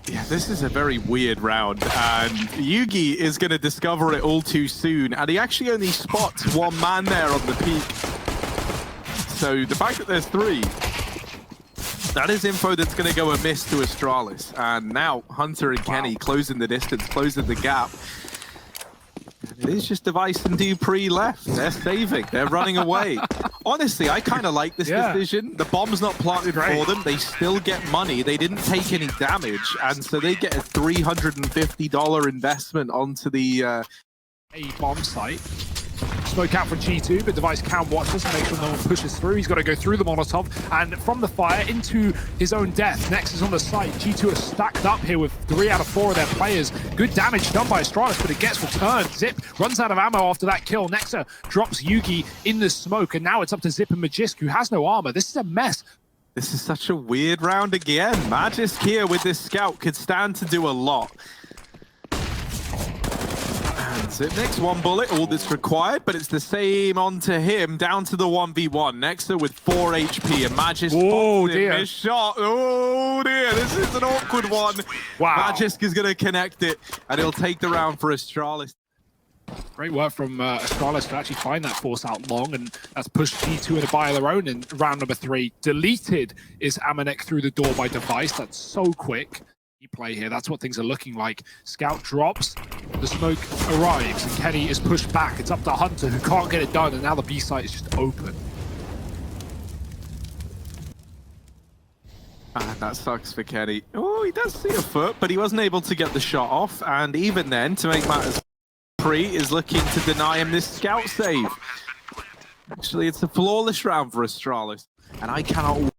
Yeah, this is a very weird round, and Yugi is going to discover it all too soon, and he actually only spots one man there on the peak. So the fact that there's three, that is info that's going to go amiss to Astralis. And now Hunter and Kenny closing the distance, closing the gap. It is just Device and Dupree left. They're saving. They're running away. Honestly, I kind of like this decision. The bomb's not planted for them. They still get money. They didn't take any damage. And so they get a $350 investment onto the a bomb site. Smoke out for G2, but Device can watch this and make sure no one pushes through. He's got to go through the Molotov, and from the fire into his own death. Next is on the site. G2 are stacked up here with 3 out of 4 of their players. Good damage done by Astralis, but it gets returned. Zip runs out of ammo after that kill. Nexa drops Yugi in the smoke, and now it's up to Zip and Magisk, who has no armor. This is a mess. This is such a weird round again. Magisk here with this scout could stand to do a lot. Zipnik's 1 bullet, all that's required, but it's the same onto him, down to the 1v1. Nexa with 4 HP, and Magisk pops him his shot. Oh dear, this is an awkward one. Wow. Magisk is going to connect it, and he'll take the round for Astralis. Great work from Astralis to actually find that force out long, and that's pushed G2 in a buy of their own in round number 3. Deleted is Amanek through the door by Device. That's so quick. Play here, that's what things are looking like. Scout drops, the smoke arrives, and Kenny is pushed back. It's up to Hunter, who can't get it done, and now the B site is just open. And that sucks for Kenny. Oh, he does see a foot, but he wasn't able to get the shot off, and even then, to make matters, Pre is looking to deny him this scout save. Actually, it's a flawless round for Astralis, and I cannot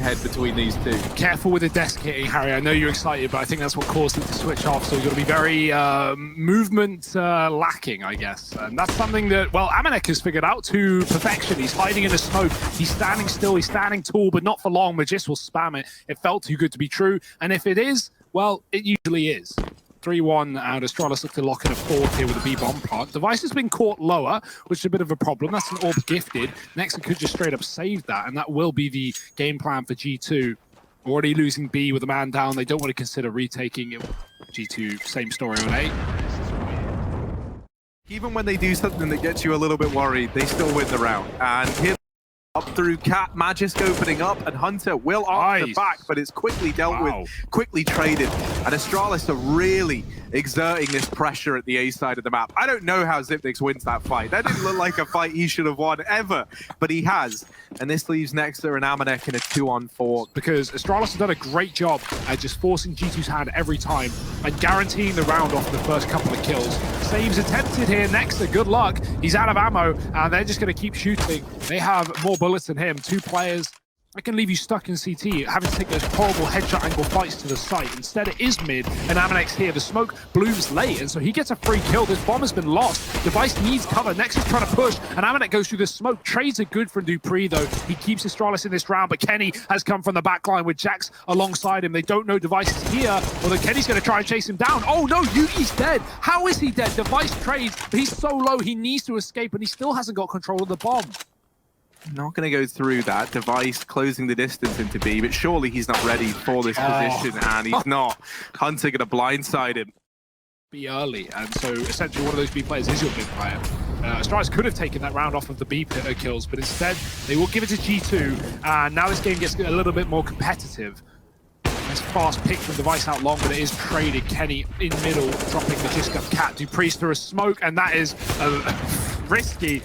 head between these two. Careful with the desk hitting, Harry. I know you're excited, but I think that's what caused it to switch off. So you've got to be very movement lacking, I guess. And that's something that, well, Amanek has figured out to perfection. He's hiding in the smoke. He's standing still. He's standing tall, but not for long. Magisk will spam it. It felt too good to be true. And if it is, well, it usually is. 3-1, and Astralis look to lock in a 4th here with a B-bomb plant. Device has been caught lower, which is a bit of a problem. That's an orb gifted. Nexa could just straight up save that, and that will be the game plan for G2. Already losing B with a man down. They don't want to consider retaking it. G2, same story on A. Even when they do something that gets you a little bit worried, they still win the round. And here up through Cat, Magisk opening up, and Hunter will answer back, but it's quickly dealt with, quickly traded. And Astralis are really exerting this pressure at the A side of the map. I don't know how Zipnix wins that fight. That didn't look like a fight he should have won ever, but he has. And this leaves Nexa and Amanek in a 2-on-4. Because Astralis has done a great job at just forcing G2's hand every time and guaranteeing the round off the first couple of kills. Saves attempted here. Nexa, good luck. He's out of ammo, and they're just going to keep shooting. They have more bullets than him. 2 players. I can leave you stuck in CT, having to take those horrible headshot angle fights to the site. Instead, it is mid, and Amanek's here. The smoke blooms late, and so he gets a free kill. This bomb has been lost. Device needs cover. Next is trying to push, and Amanek goes through the smoke. Trades are good from Dupree, though. He keeps Astralis in this round, but Kenny has come from the back line with Jax alongside him. They don't know Device is here, although Kenny's going to try and chase him down. Oh, no, Yugi's dead. How is he dead? Device trades, but he's so low, he needs to escape, and he still hasn't got control of the bomb. Not going to go through that. Device closing the distance into B, but surely he's not ready for this position, and he's not. Hunter going to blindside him. Be early, and so essentially one of those B players is your mid player. Astralis could have taken that round off of the B kills, but instead they will give it to G2, and now this game gets a little bit more competitive. Nice fast pick from Device out long, but it is traded. Kenny in middle, dropping the Magisk up Cat. Dupree's through a smoke, and that is risky.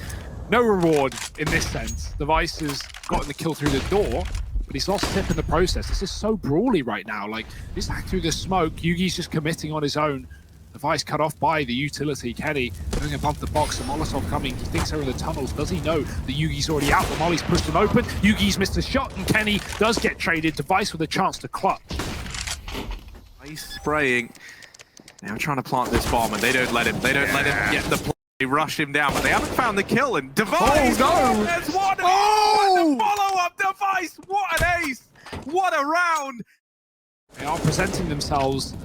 No reward in this sense. Device has gotten the kill through the door, but he's lost Zip in the process. This is so brawly right now. Like, he's back through the smoke. Yugi's just committing on his own. Device cut off by the utility. Kenny going above the box. The Molotov coming. He thinks they're in the tunnels. Does he know that Yugi's already out? The Molly's pushed him open. Yugi's missed a shot, and Kenny does get traded. Device with a chance to clutch. He's spraying. Now trying to plant this bomb, and they don't let him. They don't let him get the play. They rush him down, but they haven't found the kill, and Device! Oh, no! There's one! Oh! The follow-up! Device! What an ace! What a round! They are presenting themselves.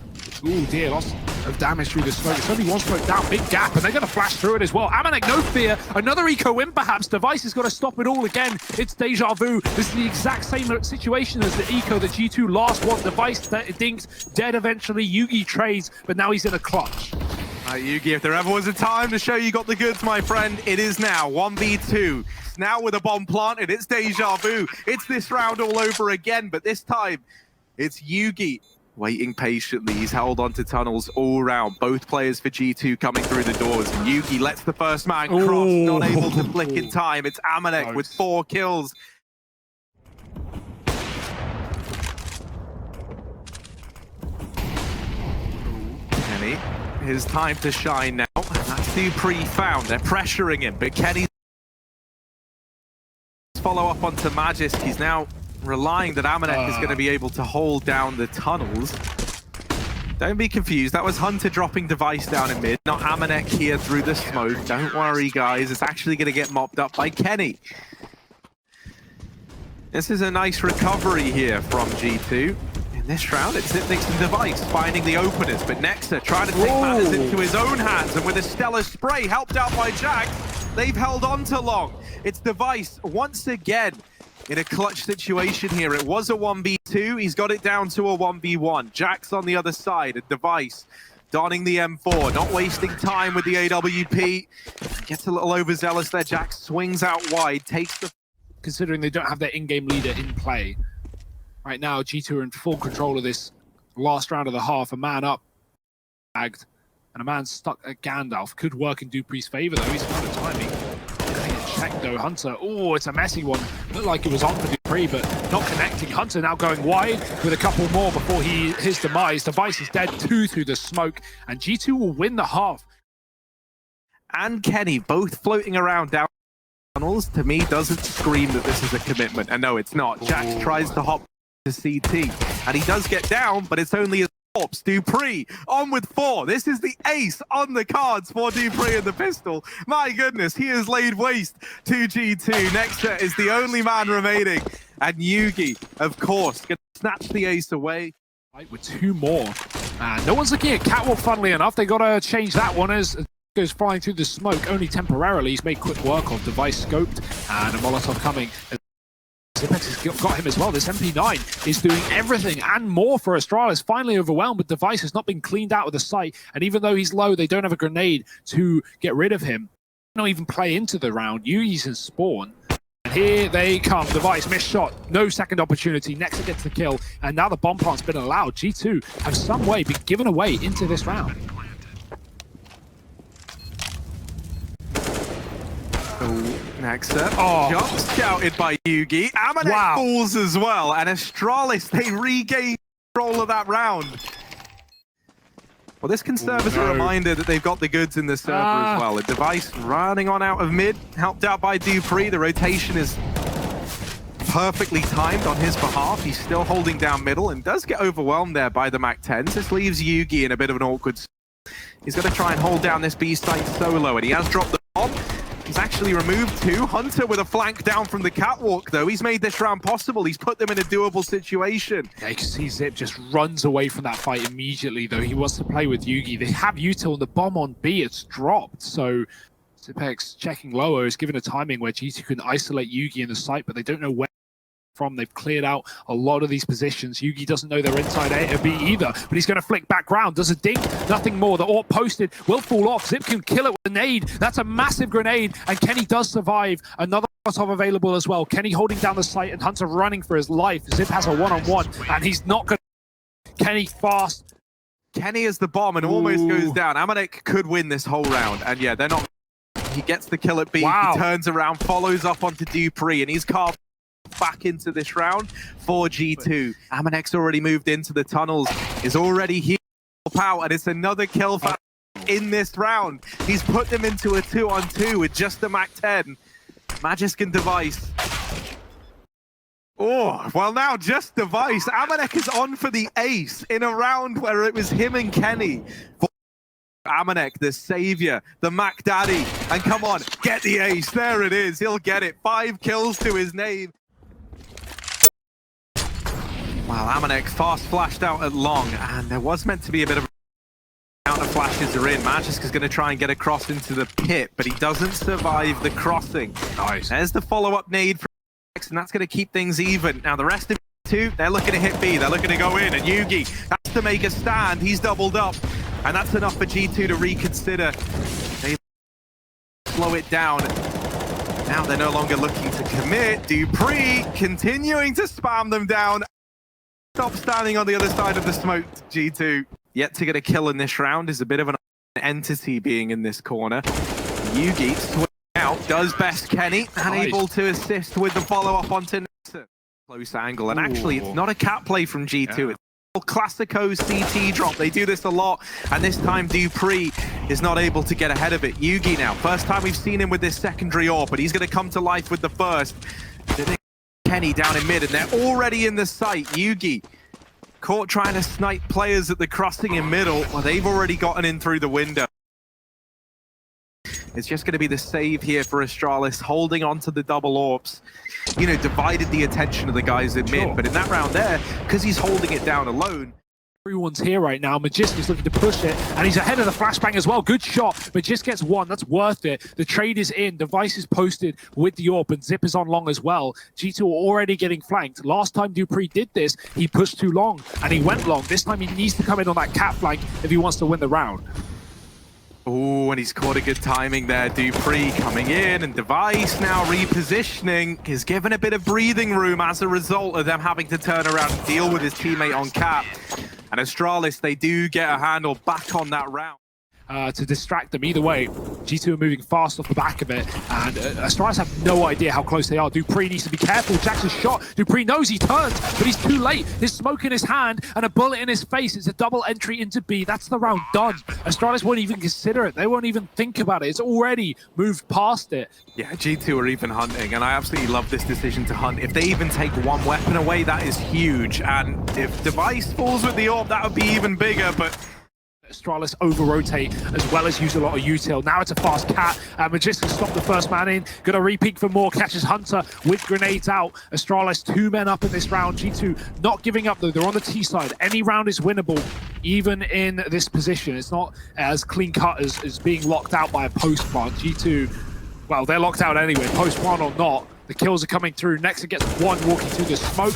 Ooh, dear, lost of damage through the smoke. It's only one smoke down, big gap, and they're going to flash through it as well. Amanek, no fear. Another eco win, perhaps. Device has got to stop it all again. It's deja vu. This is the exact same situation as the eco that G2 last won. Device dinked, dead eventually. Yugi trades, but now he's in a clutch. Yugi, if there ever was a time to show you got the goods, my friend, it is now. 1v2. Now with a bomb planted, it's deja vu. It's this round all over again, but this time, it's Yugi waiting patiently. He's held onto tunnels all round. Both players for G2 coming through the doors. Yugi lets the first man cross, not able to flick in time. It's Amanek with 4 kills. Kenny, his time to shine now. That's Dupree found. They're pressuring him, but Kenny follow up onto Magisk. He's now relying that Amanek is going to be able to hold down the tunnels. Don't be confused. That was Hunter dropping Device down in mid, not Amanek here through the smoke. Don't worry, guys. It's actually going to get mopped up by Kenny. This is a nice recovery here from G2. In this round, it's Zipnix and Device finding the openers, but Nexa trying to take matters into his own hands, and with a stellar spray helped out by Jack, they've held on to long. It's Device once again in a clutch situation here. It was a 1v2. He's got it down to a 1v1. Jack's on the other side. A Device donning the M4, not wasting time with the AWP. Gets a little overzealous there. Jack swings out wide, takes the... Considering they don't have their in-game leader in play. Right now, G2 are in full control of this last round of the half. A man up, tagged, and a man stuck at Gandalf. Could work in Dupree's favor, though. He's kind of timing. Check though, Hunter. Oh, it's a messy one. Looked like it was on for Dupree, but not connecting. Hunter now going wide with a couple more before his demise. Device is dead, 2 through the smoke, and G2 will win the half. And Kenny both floating around down tunnels, to me, doesn't scream that this is a commitment. And no, it's not. Jack tries to hop to CT, and he does get down, but it's only a corpse. Dupree on with 4. This is the ace on the cards for Dupree and the pistol. My goodness, he has laid waste to G2. Nexa is the only man remaining, and Yugi, of course, going to snatch the ace away. Right, with 2 more. And no one's looking at Catwalk, funnily enough. They got to change that one as it goes flying through the smoke, only temporarily. He's made quick work of. Device scoped, and a Molotov coming. Zipex has got him as well. This MP9 is doing everything and more for Astralis. Finally overwhelmed, but Device has not been cleaned out of the site. And even though he's low, they don't have a grenade to get rid of him. They don't even play into the round. Yugi's in spawn. And here they come. Device, missed shot. No second opportunity. Nexa gets the kill. And now the bomb plant's been allowed. G2 have some way been given away into this round. Nexa, jump scouted by Yugi. Amanek falls as well, and Astralis, they regain control of that round. Well, this can serve as a reminder that they've got the goods in the server as well. A Device running on out of mid, helped out by Dupree. The rotation is perfectly timed on his behalf. He's still holding down middle and does get overwhelmed there by the MAC-10s. This leaves Yugi in a bit of an awkward spot. He's going to try and hold down this B site solo, and he has dropped the bomb. He's actually removed 2. Hunter with a flank down from the catwalk, though. He's made this round possible. He's put them in a doable situation. Yeah, you can see Zip just runs away from that fight immediately, though. He wants to play with Yugi. They have util, and the bomb on B, it's dropped. So Zipex checking lower is given a timing where G2 can isolate Yugi in the site, but they don't know where from. They've cleared out a lot of these positions. Yugi doesn't know they're inside A or B either, but he's going to flick back round. Does a dink? Nothing more. The AWP posted will fall off. Zip can kill it with a nade. That's a massive grenade, and Kenny does survive. Another Molotov available as well. Kenny holding down the site, and Hunter running for his life. Zip has a one-on-one, and he's not going to... Kenny fast. Kenny is the bomb and almost goes down. Amanek could win this whole round, and yeah, they're not... He gets the kill at B. He turns around, follows up onto Dupree, and he's carved back into this round for G2. Amanek's already moved into the tunnels, is already here out, and it's another kill for in this round. He's put them into a 2-on-2 with just the MAC-10. Magisk and Device. Oh, well now just Device. Amanek is on for the ace in a round where it was him and Kenny. Amanek, the savior, the Mac Daddy, and come on, get the ace. There it is. He'll get it. 5 kills to his name. Wow, Amanek fast flashed out at long, and there was meant to be a bit of a flashes are in. Magiska's going to try and get across into the pit, but he doesn't survive the crossing. Nice. There's the follow-up nade from X, and that's going to keep things even. Now the rest of G2, they're looking to hit B, they're looking to go in, and Yugi has to make a stand. He's doubled up, and that's enough for G2 to reconsider. They slow it down. Now they're no longer looking to commit. dupreeh continuing to spam them down. Stop standing on the other side of the smoke, G2. Yet to get a kill in this round is a bit of an entity being in this corner. Yugi swing out, does best Kenny, unable to assist with the follow-up onto Nessa. Close angle, and actually it's not a cat play from G2. Yeah. It's a Classico CT drop. They do this a lot, and this time dupreeh is not able to get ahead of it. Yugi now, first time we've seen him with this secondary AWP, but he's going to come to life with the first. Kenny down in mid, and they're already in the site. Yugi caught trying to snipe players at the crossing in middle. Well, they've already gotten in through the window. It's just going to be the save here for Astralis, holding on to the double AWPs. You know, divided the attention of the guys in mid, but in that round there, because he's holding it down alone, everyone's here right now. Magisk is looking to push it, and he's ahead of the flashbang as well. Good shot. Magisk gets one. That's worth it. The trade is in. Device is posted with the AWP, and Zip is on long as well. G2 are already getting flanked. Last time dupreeh did this, he pushed too long, and he went long. This time he needs to come in on that cat flank if he wants to win the round. Oh, and he's caught a good timing there. dupreeh coming in, and Device now repositioning is given a bit of breathing room as a result of them having to turn around and deal with his teammate on cap. And Astralis, they do get a handle back on that round. To distract them. Either way, G2 are moving fast off the back of it, and Astralis have no idea how close they are. dupreeh needs to be careful. Jackson's shot. dupreeh knows he turns, but he's too late. There's smoke in his hand and a bullet in his face. It's a double entry into B. That's the round done. Astralis won't even consider it. They won't even think about it. It's already moved past it. Yeah, G2 are even hunting, and I absolutely love this decision to hunt. If they even take one weapon away, that is huge. And if Device falls with the AWP, that would be even bigger, but Astralis over-rotate as well as use a lot of util. Now it's a fast cat. Magisk can stop the first man in. Gonna re-peek for more. Catches Hunter with grenades out. Astralis 2 men up in this round. G2 not giving up though. They're on the T side. Any round is winnable, even in this position. It's not as clean cut as being locked out by a post plant. G2, well, they're locked out anyway, post plant or not. The kills are coming through. Nexa gets one walking through the smoke.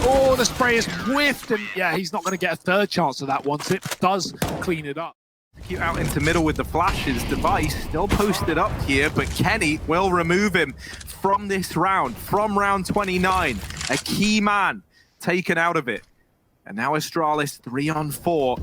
Oh, the spray is whiffed, and yeah, he's not going to get a third chance of that once it does clean it up. Keep out into middle with the flashes. Device still posted up here, but Kenny will remove him from this round, from round 29. A key man taken out of it. And now Astralis 3-on-4.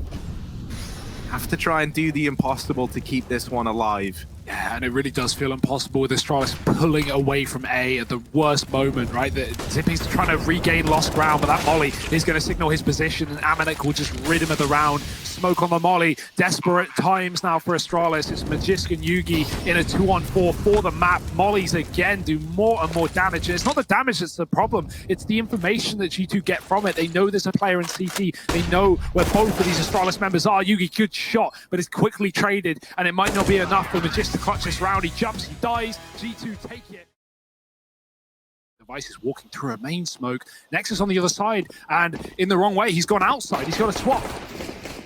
Have to try and do the impossible to keep this one alive. Yeah, and it really does feel impossible with Astralis pulling away from A at the worst moment, right? Zippy's trying to regain lost ground, but that molly is going to signal his position, and Amanek will just rid him of the round. Smoke on the molly. Desperate times now for Astralis. It's Magisk and Yugi in a 2-on-4 for the map. Mollies again do more and more damage. And it's not the damage that's the problem. It's the information that G2 get from it. They know there's a player in CT. They know where both of these Astralis members are. Yugi, good shot, but it's quickly traded, and it might not be enough for Magisk to clutch this round. He jumps, he dies. G2 take it. Device is walking through a main smoke. Nexus on the other side, and in the wrong way. He's gone outside. He's got a swap.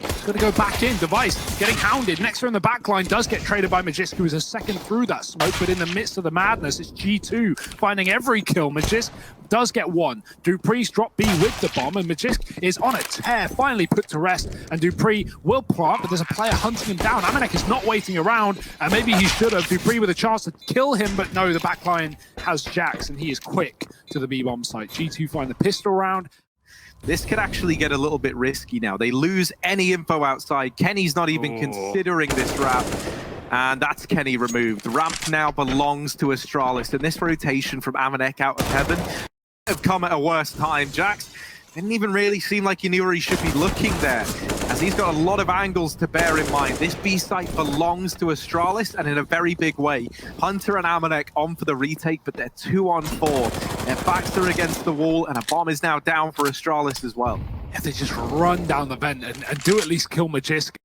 He's going to go back in. Device getting hounded. Nexa in the back line does get traded by Magisk, who is a second through that smoke, but in the midst of the madness, it's G2 finding every kill. Magisk does get one. dupreeh's dropped B with the bomb, and Magisk is on a tear, finally put to rest, and dupreeh will plant, but there's a player hunting him down. Amanek is not waiting around, and maybe he should have. dupreeh with a chance to kill him, but no, the backline has Jax, and he is quick to the B-bomb site. G2 find the pistol round. This could actually get a little bit risky now. They lose any info outside. Kenny's not even considering this ramp. And that's Kenny removed. Ramp now belongs to Astralis. And this rotation from Amanek out of heaven have come at a worse time. Jax didn't even really seem like he knew where he should be looking there, as he's got a lot of angles to bear in mind. This B site belongs to Astralis, and in a very big way. Hunter and Amanek on for the retake, but they're 2-on-4. Their backs are against the wall, and a bomb is now down for Astralis as well. Yeah, they just run down the vent and do at least kill Magisk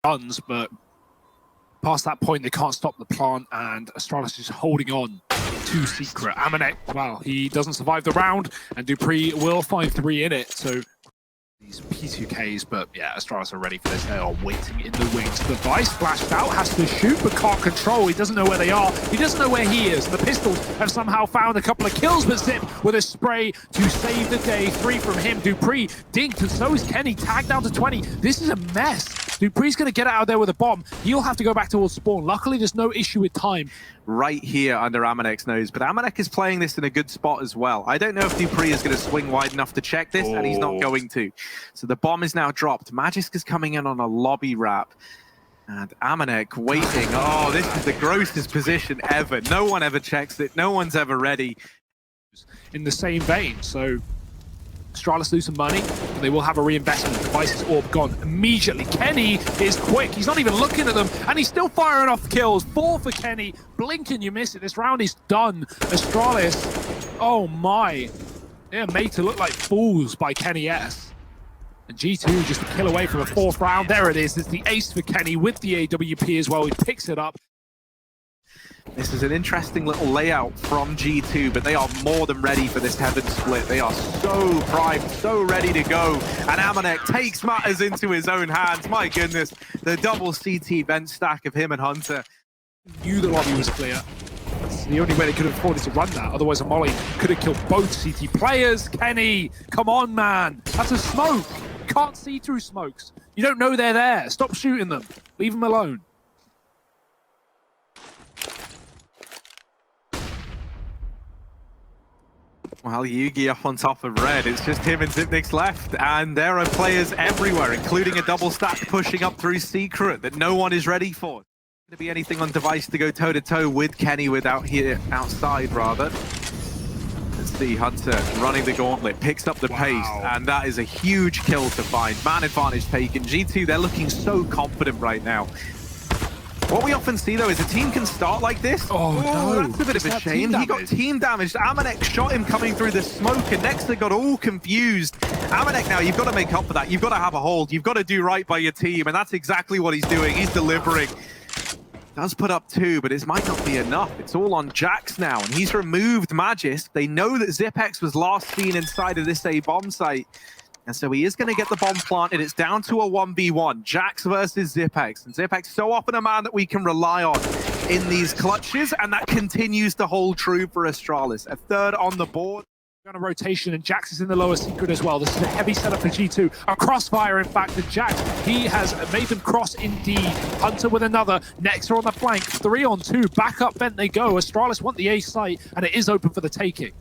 guns, but past that point, they can't stop the plant, and Astralis is holding on to Secret. Amanek, well, he doesn't survive the round, and dupreeh will find 3 in it, so these P2Ks, but yeah, Astralis are ready for this. They are waiting in the wings. The Vice flashed out, has to shoot, but can't control. He doesn't know where they are. He doesn't know where he is. The Pistols have somehow found a couple of kills, but Zip with a spray to save the day. 3 from him. Dupree dinked, and so is Kenny. Tagged down to 20. This is a mess. Dupree's going to get out of there with a bomb. He'll have to go back towards spawn. Luckily, there's no issue with time. Right here under Amanek's nose, but Amanek is playing this in a good spot as well. I don't know if Dupree is going to swing wide enough to check this, and he's not going to. So the bomb is now dropped. Magisk is coming in on a lobby wrap, and Amanek waiting. Oh, this is the grossest position ever. No one ever checks it. No one's ever ready. In the same vein, so Astralis lose some money, but they will have a reinvestment. Device's orb gone immediately. Kenny is quick. He's not even looking at them, and he's still firing off kills. 4 for Kenny. Blink and you miss it. This round is done. Astralis, oh my. They're made to look like fools by Kenny S. And G2 just a kill away from a 4th round. There it is. It's the ace for Kenny with the AWP as well. He picks it up. This is an interesting little layout from G2, but they are more than ready for this heaven split. They are so primed, so ready to go. And Amanek takes matters into his own hands. My goodness, the double CT bench stack of him and Hunter. Knew the lobby was clear. That's the only way they could have afforded to run that. Otherwise, a molly could have killed both CT players. Kenny, come on, man. That's a smoke. You can't see through smokes. You don't know they're there. Stop shooting them. Leave them alone. Well, Yugi up on top of red. It's just him and Zipnik's left, and there are players everywhere, including a double stack pushing up through Secret that no one is ready for. Going to be anything on Device to go toe-to-toe with Kenny without here outside, rather. Let's see, Hunter running the gauntlet, picks up the pace, and that is a huge kill to find. Man advantage taken. G2, they're looking so confident right now. What we often see, though, is a team can start like this. Oh, no. That's a bit of a shame. He got team damaged. Amanek shot him coming through the smoke, and Nexter got all confused. Amanek now, you've got to make up for that. You've got to have a hold. You've got to do right by your team, and that's exactly what he's doing. He's delivering. Does put up 2, but it might not be enough. It's all on Jax now, and he's removed Magisk. They know that Zipex was last seen inside of this A bomb site. And so he is going to get the bomb planted. It's down to a 1v1. Jax versus Zipex. And Zipex so often a man that we can rely on in these clutches, and that continues to hold true for Astralis. A 3rd on the board. On a rotation, and Jax is in the lower secret as well. This is a heavy setup for G2. A crossfire, in fact, to Jax. He has made them cross indeed. Hunter with another. Nexter on the flank. 3 on 2. Back up vent they go. Astralis want the A site, and it is open for the taking.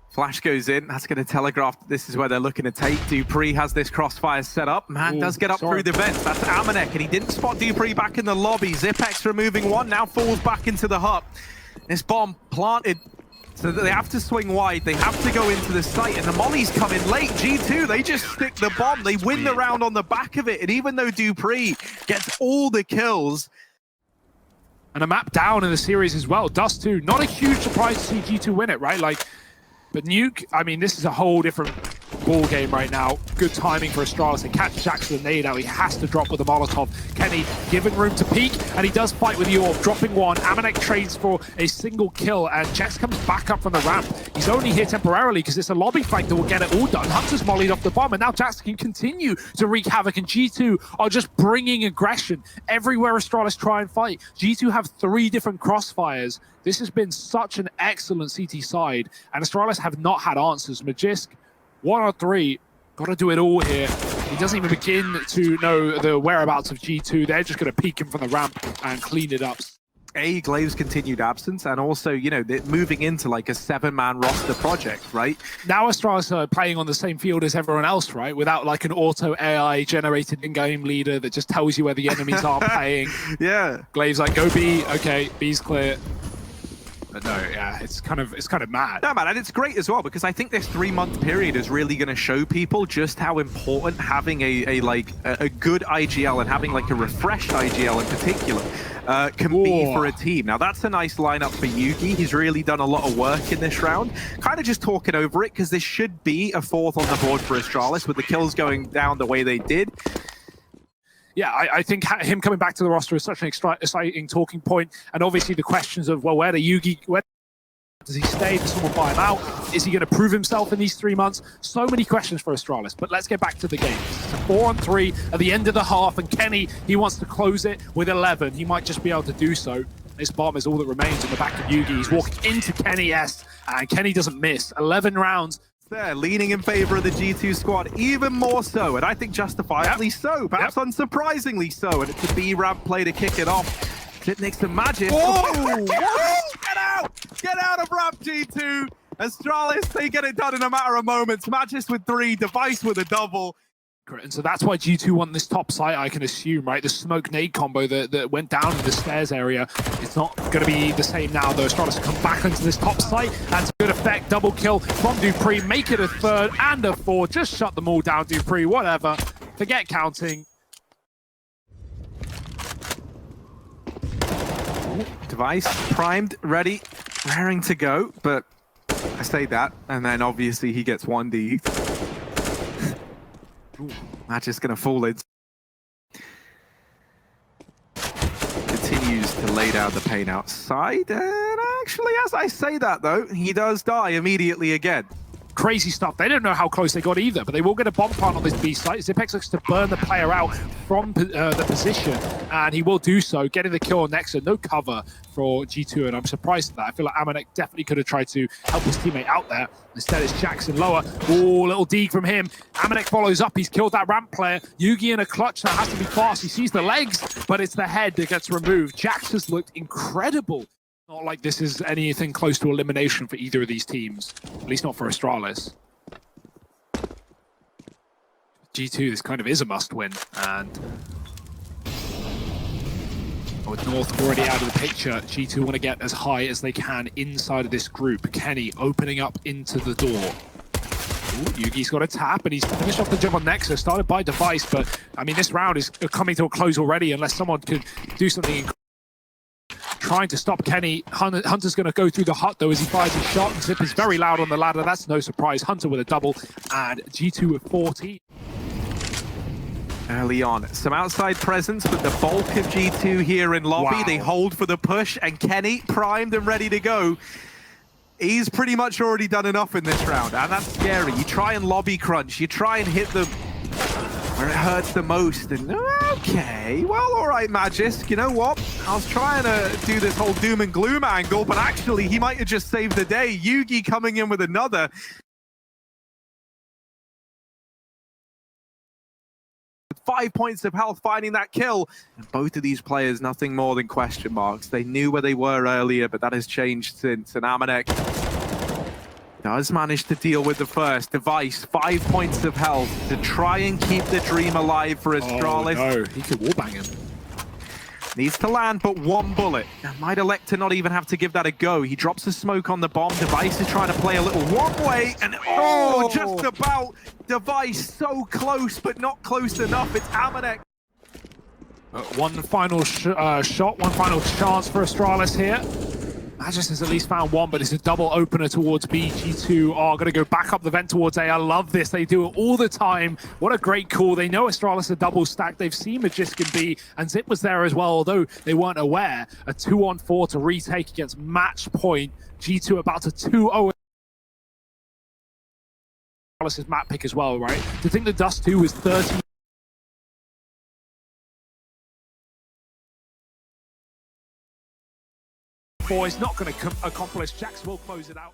Flash goes in. That's going to telegraph that this is where they're looking to take. Dupree has this crossfire set up. Man does get up through the vents. That's Amanek, and he didn't spot Dupree back in the lobby. Zipex removing 1, now falls back into the hut. This bomb planted, so that they have to swing wide. They have to go into the site, and the mollies come in late. G2, they just stick the bomb. They win the round on the back of it, and even though Dupree gets all the kills, and a map down in the series as well. Dust 2, not a huge surprise to see G2 win it, right? But Nuke, I mean, this is a whole different ball game right now. Good timing for Astralis to catch Jax with a nade out. He has to drop with a Molotov. Kenny giving room to peek, and he does fight with the orb, dropping 1. Amanek trades for a single kill, and Jax comes back up from the ramp. He's only here temporarily because it's a lobby fight that will get it all done. Hunter's mollied off the bomb, and now Jax can continue to wreak havoc, and G2 are just bringing aggression everywhere Astralis try and fight. G2 have 3 different crossfires. This has been such an excellent CT side, and Astralis have not had answers. Magisk, 1 or 3, got to do it all here. He doesn't even begin to know the whereabouts of G2. They're just going to peek him from the ramp and clean it up. Glaive's continued absence, and also, you know, they're moving into like a 7-man roster project, right? Now Astralis are playing on the same field as everyone else, right? Without like an auto AI generated in-game leader that just tells you where the enemies are playing. Yeah. Glaive's like, go B, okay, B's clear. But no, yeah, it's kind of mad. No, man, and it's great as well, because I think this 3-month period is really going to show people just how important having a good IGL and having like a refreshed IGL in particular can be for a team. Now, that's a nice lineup for Yugi. He's really done a lot of work in this round. Kind of just talking over it, because this should be a 4th on the board for Astralis with the kills going down the way they did. Yeah, I think him coming back to the roster is such an exciting talking point, and obviously the questions of, well, where do Yugi... Does he stay? Does someone buy him out? Is he going to prove himself in these 3 months? So many questions for Astralis, but let's get back to the game. It's a 4-on-3 at the end of the half, and Kenny, he wants to close it with 11. He might just be able to do so. This bomb is all that remains on the back of Yugi. He's walking into Kenny S, and Kenny doesn't miss. 11 rounds. There, leaning in favor of the G2 squad, even more so, and I think justifiably so, perhaps unsurprisingly so, and it's a B-ramp play to kick it off. Clipniks and Magic. Whoa! Get out! Get out of ramp, G2! Astralis, they get it done in a matter of moments. Magis with 3, Device with a double. And so that's why G2 won this top site, I can assume, right? The smoke nade combo that went down in the stairs area, it's not going to be the same now, though. Astralis come back into this top site, and to good effect, double kill from Dupree, make it a 3rd and a 4th, just shut them all down, Dupree, whatever. Forget counting. Device primed, ready, raring to go, but I say that, and then obviously he gets 1D. Magic's gonna fall in. Continues to lay down the pain outside, and actually, as I say that though, he does die immediately again. Crazy stuff. They don't know how close they got either, but they will get a bomb plant on this B site. Zipex looks to burn the player out from the position, and he will do so, getting the kill on Nexa. No cover for G2, and I'm surprised at that. I feel like Amanek definitely could have tried to help his teammate out there. Instead, it's Jackson lower. Oh, little dig from him. Amanek follows up. He's killed that ramp player. Yugi in a clutch that has to be fast. He sees the legs, but it's the head that gets removed. Jax has looked incredible. Not like this is anything close to elimination for either of these teams, at least not for Astralis. G2, this kind of is a must-win, and with North already out of the picture, G2 want to get as high as they can inside of this group. Kenny opening up into the door. Ooh, Yugi's got a tap, and he's finished off the job on Nexus, started by Device, but I mean, this round is coming to a close already unless someone could do something trying to stop Kenny. Hunter's going to go through the hut, though, as he fires his shot. And Zip is very loud on the ladder. That's no surprise. Hunter with a double, and G2 with 14. Early on, some outside presence, but the bulk of G2 here in lobby. Wow. They hold for the push, and Kenny primed and ready to go. He's pretty much already done enough in this round, and that's scary. You try and lobby crunch. You try and hit them where it hurts the most, and okay, well, all right, Magisk, you know what? I was trying to do this whole doom and gloom angle, but actually, he might have just saved the day. Yugi coming in with another. 5 points of health, finding that kill. And both of these players, nothing more than question marks. They knew where they were earlier, but that has changed since. And Amanek does manage to deal with the first. Device, 5 points of health to try and keep the dream alive for Astralis. Oh, no, he could wallbang him. Needs to land, but 1 bullet. Might elect to not even have to give that a go. He drops the smoke on the bomb. Device is trying to play a little one-way, and just about. Device so close, but not close enough. It's Amanek. One final shot, one final chance for Astralis here. Magis has at least found one, but it's a double opener towards B. G2 are going to go back up the vent towards A. I love this. They do it all the time. What a great call. They know Astralis are double stacked. They've seen Magisk and B, and Zip was there as well, although they weren't aware. A 2-on-4 to retake against match point. G2 about to 2-0. Astralis' map pick as well, right? To think the Dust 2 was 30. Is not going to accomplish. Jax will close it out.